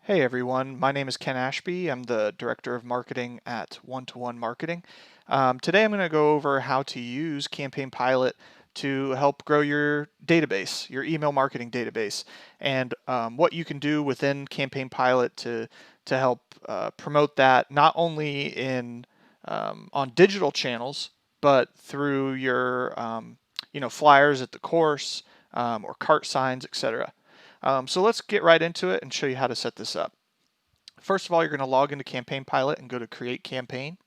Hey everyone, my name is Ken Ashby. I'm the Director of Marketing at One-to-One Marketing. Today I'm going to go over how to use CampaignPilot to help grow your database, your email marketing database, and what you can do within CampaignPilot to help promote that not only in on digital channels, but through your flyers at the course or cart signs, etc. So let's get right into it and show you how to set this up. First of all, you're going to log into CampaignPilot and go to Create Campaign.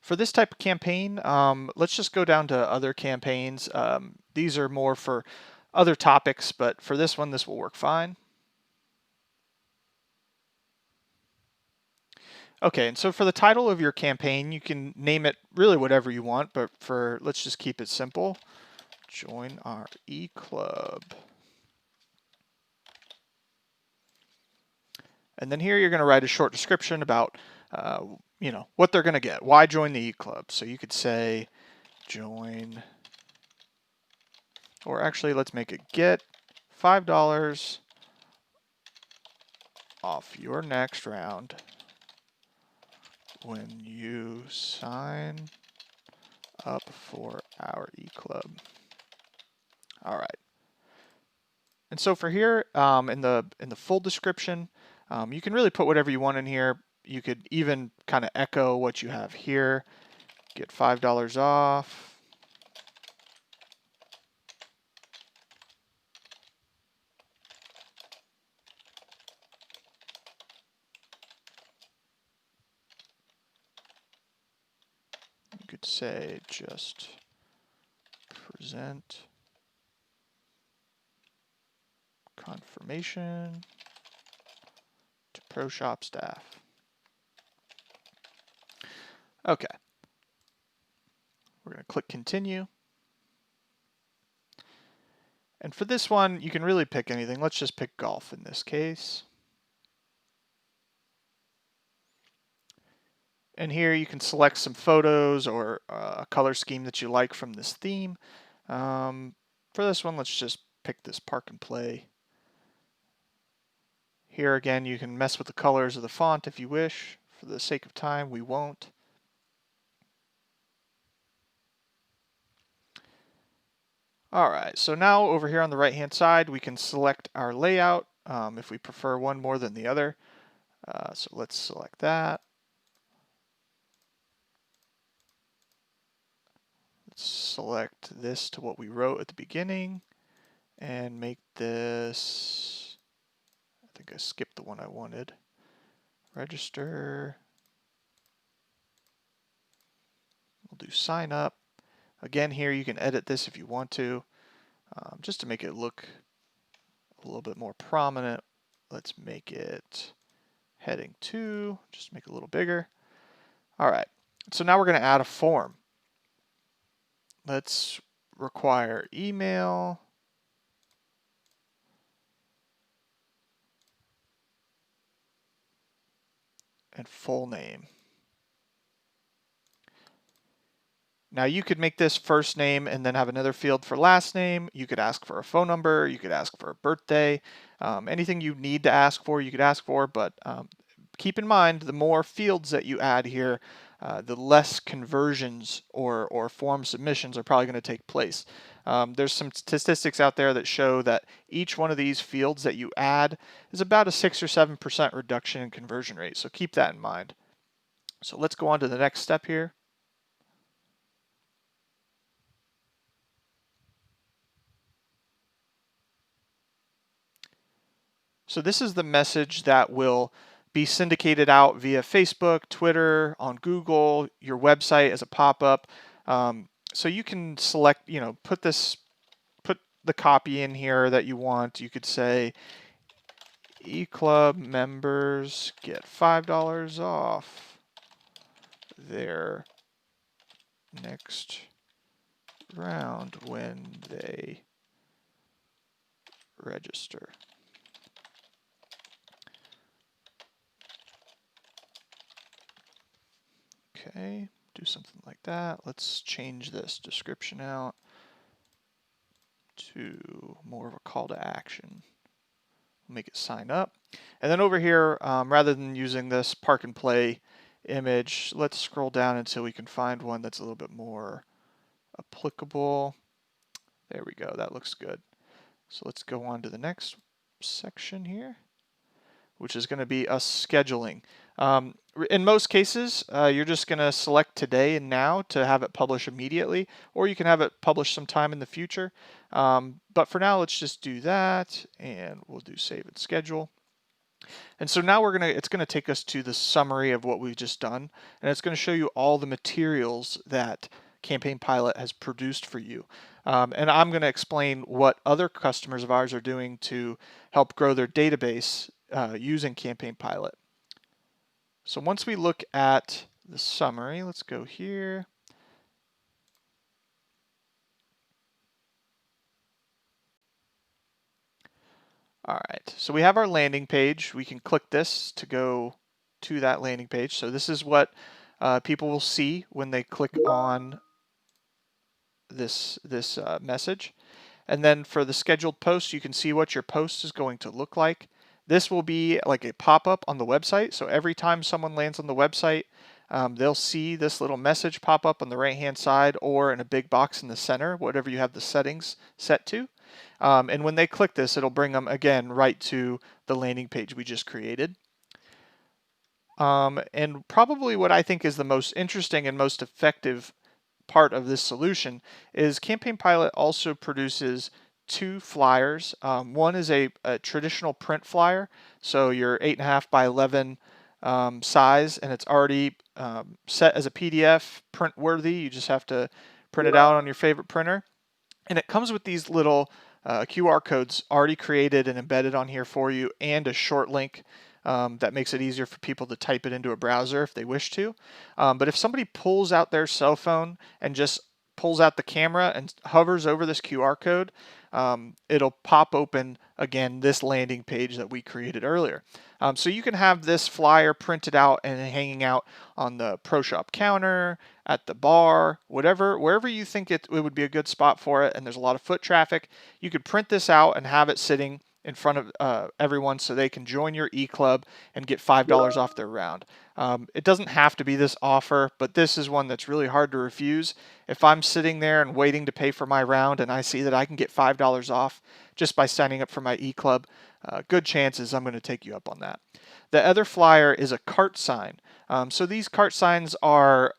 For this type of campaign, let's just go down to other campaigns. These are more for other topics, but for this one, this will work fine. Okay, and so for the title of your campaign, you can name it really whatever you want, but let's just keep it simple. Join our e-club. And then here you're going to write a short description about what they're going to get. Why join the e-club? So you could say join, or actually let's make it get $5 off your next round when you sign up for our e-club. All right. And so for here, in the full description, you can really put whatever you want in here. You could even kind of echo what you have here. Get $5 off. You could say just present confirmation to Pro Shop staff. Okay. We're going to click continue. And for this one, you can really pick anything. Let's just pick golf in this case. And here you can select some photos or a color scheme that you like from this theme. For this one, let's just pick this park and play. Here again, you can mess with the colors of the font if you wish. For the sake of time, we won't. All right, so now over here on the right-hand side, we can select our layout if we prefer one more than the other. So let's select that. Let's select this to what we wrote at the beginning and make this, I think I skipped the one I wanted. Register. We'll do sign up. Again, here you can edit this if you want to, just to make it look a little bit more prominent. Let's make it heading 2, just make it a little bigger. All right, so now we're going to add a form. Let's require email, and full name. Now you could make this first name and then have another field for last name. You could ask for a phone number. You could ask for a birthday. Anything you need to ask for, you could ask for, but keep in mind the more fields that you add here, the less conversions or form submissions are probably going to take place. There's some statistics out there that show that each one of these fields that you add is about a 6 or 7% reduction in conversion rate, so keep that in mind. So let's go on to the next step here. So this is the message that will be syndicated out via Facebook, Twitter, on Google, your website as a pop-up. So you can select, put the copy in here that you want. You could say eClub members get $5 off their next round when they register. Okay, do something like that. Let's change this description out to more of a call to action. make it sign up. And then over here, rather than using this park and play image, let's scroll down until we can find one that's a little bit more applicable. There we go, that looks good. So let's go on to the next section here, which is going to be us scheduling. In most cases, you're just going to select today and now to have it publish immediately, or you can have it publish sometime in the future. But for now, let's just do that, and we'll do save and schedule. And so now it's going to take us to the summary of what we've just done, and it's going to show you all the materials that CampaignPilot has produced for you. And I'm going to explain what other customers of ours are doing to help grow their database using CampaignPilot. So once we look at the summary, let's go here. All right, so we have our landing page. We can click this to go to that landing page. So this is what people will see when they click on this message. And then for the scheduled post, you can see what your post is going to look like. This will be like a pop-up on the website. So every time someone lands on the website, they'll see this little message pop up on the right-hand side or in a big box in the center, whatever you have the settings set to. And when they click this, it'll bring them again right to the landing page we just created. And probably what I think is the most interesting and most effective part of this solution is CampaignPilot also produces two flyers. One is a traditional print flyer, so your 8.5 by 11 size, and it's already set as a PDF, print worthy. You just have to print it out on your favorite printer. And it comes with these little QR codes already created and embedded on here for you, and a short link that makes it easier for people to type it into a browser if they wish to. But if somebody pulls out their cell phone and just pulls out the camera and hovers over this QR code, it'll pop open again this landing page that we created earlier. So you can have this flyer printed out and hanging out on the pro shop counter, at the bar, wherever you think it would be a good spot for it, and there's a lot of foot traffic. You could print this out and have it sitting in front of everyone so they can join your e-club and get $5 off their round. It doesn't have to be this offer, but this is one that's really hard to refuse. If I'm sitting there and waiting to pay for my round and I see that I can get $5 off just by signing up for my e-club, good chances I'm going to take you up on that. The other flyer is a cart sign. So these cart signs are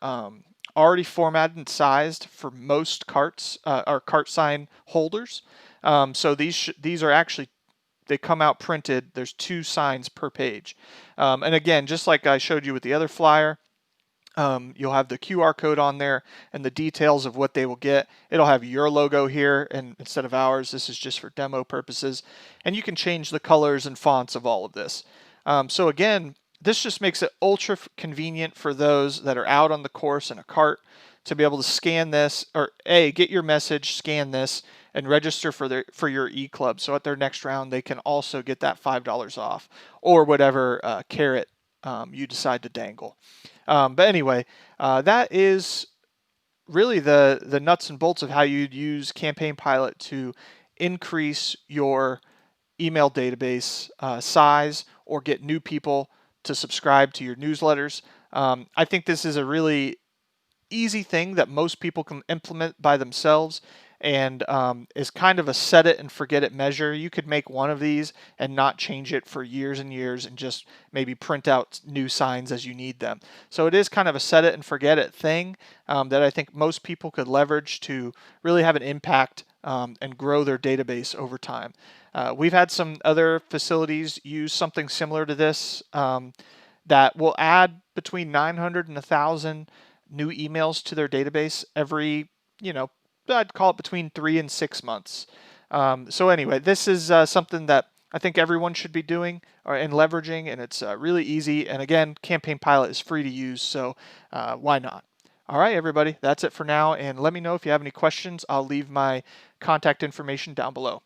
already formatted and sized for most carts or cart sign holders. So these are actually, they come out printed. There's two signs per page. And again, just like I showed you with the other flyer, you'll have the QR code on there and the details of what they will get. It'll have your logo here, and instead of ours, this is just for demo purposes. And you can change the colors and fonts of all of this. So again, this just makes it ultra convenient for those that are out on the course in a cart to be able to scan this, or get your message, scan this, and register for your e-club. So at their next round, they can also get that $5 off, or whatever carrot you decide to dangle. But anyway, that is really the nuts and bolts of how you'd use CampaignPilot to increase your email database size or get new people to subscribe to your newsletters. I think this is a really easy thing that most people can implement by themselves, and is kind of a set it and forget it measure. You could make one of these and not change it for years and years and just maybe print out new signs as you need them. So it is kind of a set it and forget it thing that I think most people could leverage to really have an impact and grow their database over time. We've had some other facilities use something similar to this that will add between 900 and 1,000 new emails to their database every, I'd call it between 3 and 6 months. So anyway, this is something that I think everyone should be doing and leveraging, and it's really easy. And again, CampaignPilot is free to use, so why not? All right, everybody, that's it for now. And let me know if you have any questions. I'll leave my contact information down below.